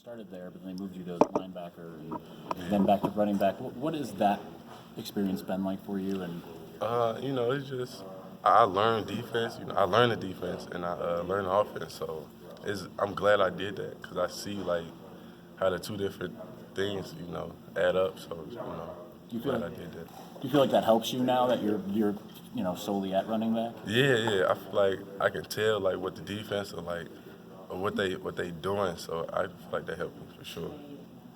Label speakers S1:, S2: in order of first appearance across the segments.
S1: started there, but then they moved you to linebacker and then back to running back. What has that experience been like for you? And
S2: it's just I learned defense. I learned the defense and I learned the offense. So I'm glad I did that because I see like how the two different things add up. So
S1: do you feel
S2: glad
S1: like
S2: I did that.
S1: do you feel like that helps you now that you're solely at running back?
S2: Yeah. I feel like I can tell like what the defense are like, or what they doing. So I feel like that helped me for sure.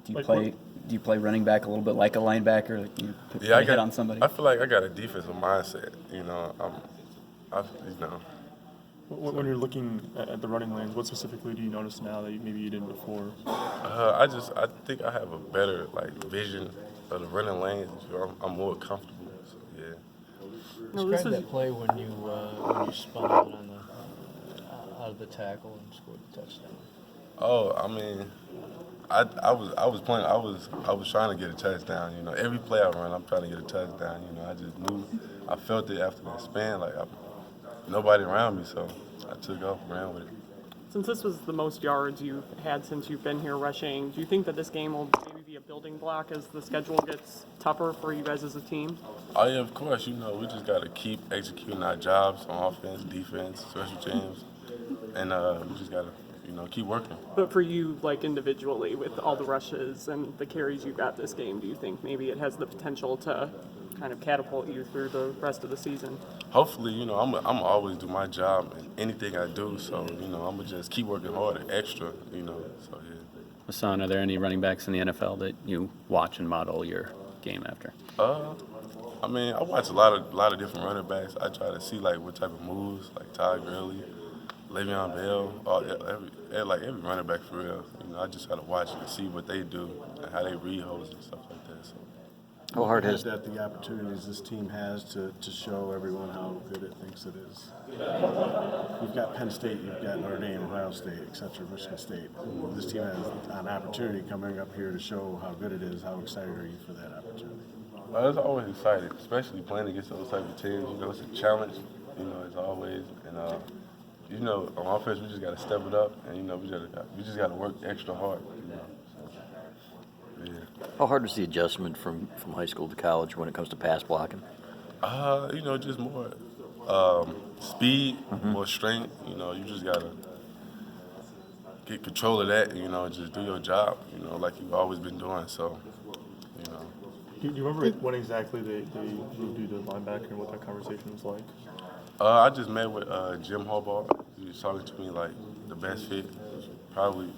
S3: Do you play running back a little bit like a linebacker? Like you put
S2: Yeah,
S3: a hit on somebody?
S2: I feel like I got a defensive mindset. I.
S4: When you're looking at the running lanes, what specifically do you notice now that maybe you didn't before?
S2: I think I have a better like vision of the running lanes. I'm more comfortable. So yeah.
S5: Describe that play when you spun out on out of the tackle and scored the touchdown.
S2: Oh, I mean, I was playing. I was trying to get a touchdown. Every play I run, I'm trying to get a touchdown. I just knew. I felt it after that span. Like nobody around me, so I took off, ran with it.
S6: Since this was the most yards you've had since you've been here rushing, do you think that this game will maybe be a building block as the schedule gets tougher for you guys as a team?
S2: Oh yeah, of course. We just got to keep executing our jobs on offense, defense, special teams, and we just got to keep working.
S6: But for you, like individually, with all the rushes and the carries you got this game, do you think maybe it has the potential to kind of catapult you through the rest of the season?
S2: Hopefully, I'm always do my job in anything I do. So, I'm gonna just keep working harder, extra. So yeah.
S3: Hassan, are there any running backs in the NFL that you watch and model your game after?
S2: I mean, I watch a lot of different running backs. I try to see like what type of moves, like Todd Gurley, Le'Veon Bell, every running back for real. I just try to watch and see what they do and how they read holes and stuff like that. So.
S7: How hard has that the opportunities this team has to show everyone how good it thinks it is? You've got Penn State, you've got Notre Dame, Ohio State, etc., Michigan State. This team has an opportunity coming up here to show how good it is. How excited are you for that opportunity?
S2: I was always excited, especially playing against those type of teams. It's a challenge, as always. And, on offense, we just got to step it up, and, we just got to work extra hard, So, yeah.
S7: How hard was the adjustment from high school to college when it comes to pass blocking?
S2: Just more speed, more strength. You just got to get control of that, and just do your job, like you've always been doing. So,
S4: Do you remember when exactly they moved you to linebacker and what that conversation was like?
S2: I just met with Jim Harbaugh. He was talking to me like the best fit was probably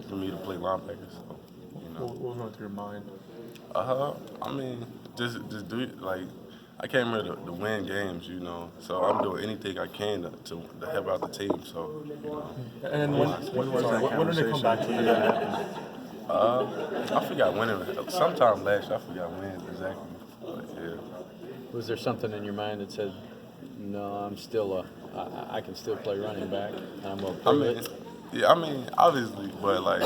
S2: for me to play linebacker. So,
S4: What was going through your mind?
S2: I mean, just do it. Like, I came here to win games, So I'm doing anything I can to help out the team. So,
S4: And when did they come back to you?
S2: I forgot when. Sometime last year, I forgot when exactly. But yeah.
S5: Was there something in your mind that said, no, I'm still I can still play running back, and I'm going to prove it?
S2: Yeah, obviously, but like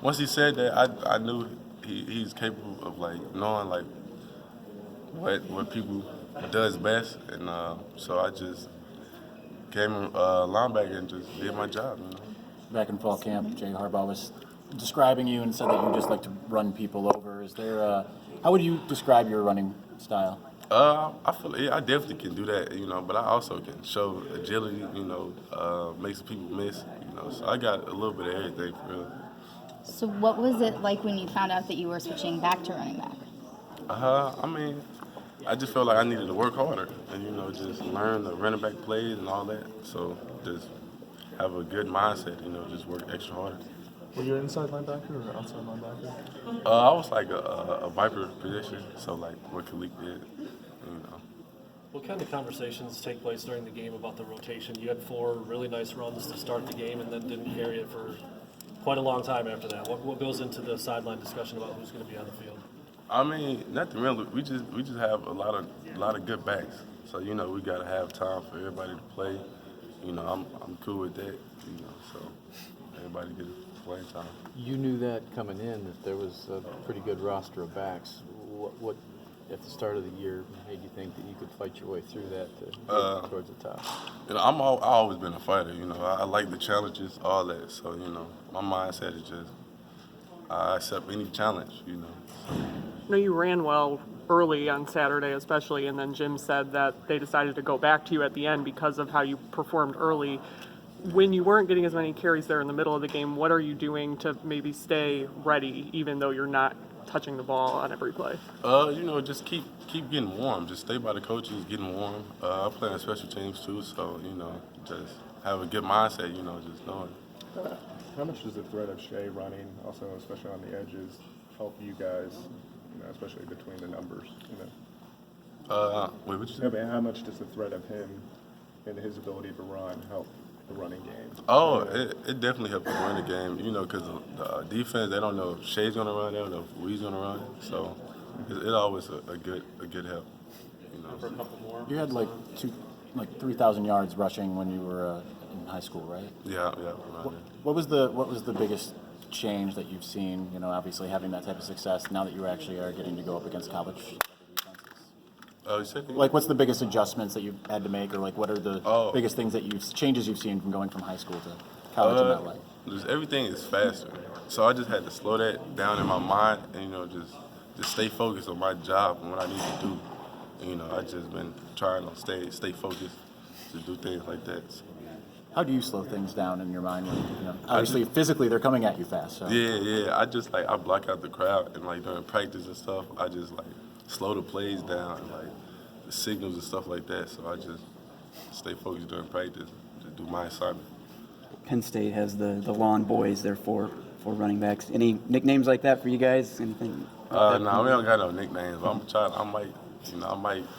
S2: once he said that, I knew he's capable of like knowing like what people does best, and so I just came linebacker and just did my job.
S1: Back in fall camp, Jay Harbaugh was describing you and said that you just like to run people over. Is there how would you describe your running style?
S2: I feel I definitely can do that, but I also can show agility, makes people miss, So I got a little bit of everything for real.
S8: So what was it like when you found out that you were switching back to running back?
S2: I just felt like I needed to work harder and, just learn the running back plays and all that. So just have a good mindset, just work extra harder.
S4: Were you an inside linebacker or outside linebacker?
S2: I was like a viper position, so like what Khalid did,
S9: What kind of conversations take place during the game about the rotation? You had 4 really nice runs to start the game and then didn't carry it for quite a long time after that. What goes into the sideline discussion about who's going to be on the field?
S2: Nothing really. We just have a lot of good backs. So we got to have time for everybody to play. I'm cool with that. So everybody gets playing time.
S5: You knew that coming in, that there was a pretty good roster of backs. What at the start of the year made you think that you could fight your way through that to get towards the top?
S2: I've always been a fighter. I like the challenges, all that. So my mindset is just I accept any challenge, you know.
S6: I know you ran well early on Saturday, especially, and then Jim said that they decided to go back to you at the end because of how you performed early. When you weren't getting as many carries there in the middle of the game, what are you doing to maybe stay ready, even though you're not touching the ball on every play?
S2: You know, just keep getting warm. Just stay by the coaches, getting warm. I play on special teams too, so you know, just have a good mindset. You know, just knowing.
S4: How much does the threat of Shea running, also especially on the edges, help you guys? You know, especially between the numbers. You know.
S2: Wait, what you
S4: Yeah,
S2: say?
S4: but how much does the threat of him and his ability to run help the running game?
S2: Oh, it definitely helped us win the game. You know, because the defense, they don't know if Shea's gonna run, they don't know if Wee's gonna run. So it always a good help. You know.
S1: You had like 3,000 yards rushing when you were in high school, right?
S2: Yeah, around there.
S1: What was the biggest change that you've seen? You know, obviously having that type of success now that you actually are getting to go up against college defenses.
S2: You said
S1: Like, what's the biggest adjustments that you've had to make, or like, what are the
S2: Oh.
S1: biggest things that changes you've seen from going from high school to college in that light?
S2: just everything is faster. So I just had to slow that down in my mind and, you know, just stay focused on my job and what I need to do. And, you know, I just been trying to stay focused to do things like that. So.
S1: How do you slow things down in your mind when, you know, obviously physically they're coming at you fast, so.
S2: Yeah. I just I block out the crowd and like during practice and stuff, I just like slow the plays down and like the signals and stuff like that. So I just stay focused during practice to do my assignment.
S10: Penn State has the Lawn Boys, they're four running backs. Any nicknames like that for you guys? Anything?
S2: No, we don't got no nicknames, but I might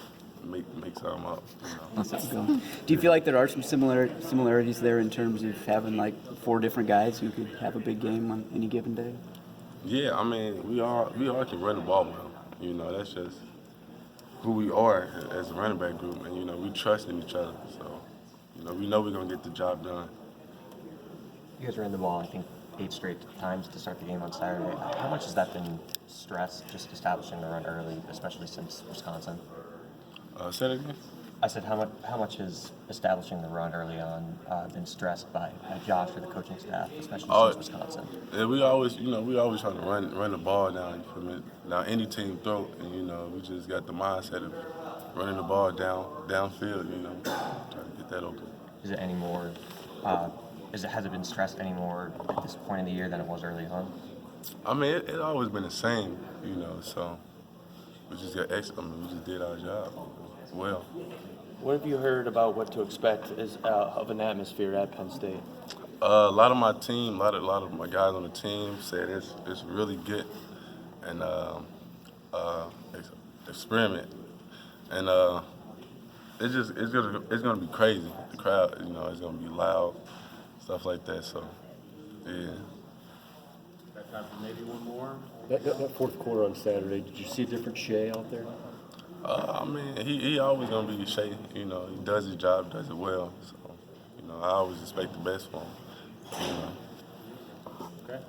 S2: make something up. You know.
S10: Let's go. Do you feel like there are some similarities there in terms of having like four different guys who could have a big game on any given day?
S2: Yeah, I mean, we all can run the ball well. You know, that's just who we are as a running back group, and you know, we trust in each other. So, you know, we know we're gonna get the job done.
S11: You guys ran the ball, I think, 8 straight times to start the game on Saturday. How much has that been stress, just establishing the run early, especially since Wisconsin?
S2: Say that again?
S11: I said, how much has establishing the run early on been stressed by Josh or the coaching staff, especially since Wisconsin?
S2: Yeah, we always try to run the ball down any team throat, and you know, we just got the mindset of running the ball downfield. You know, trying to get that open.
S11: Is it any more? Has it been stressed any more at this point in the year than it was early on?
S2: I mean, it always been the same, you know. So we just got extra. I mean, we just did our job well.
S12: What have you heard about what to expect of an atmosphere at Penn State?
S2: A lot of my team, a lot of my guys on the team said it's really good and experiment, and it's gonna be crazy. The crowd, you know, it's gonna be loud, stuff like that. So, yeah.
S13: Got time for maybe one more? That fourth quarter on Saturday, did you see a different Shea out there?
S2: I mean, he always gonna be Shea. You know, he does his job, does it well. So, you know, I always expect the best from him. You know.
S13: Okay.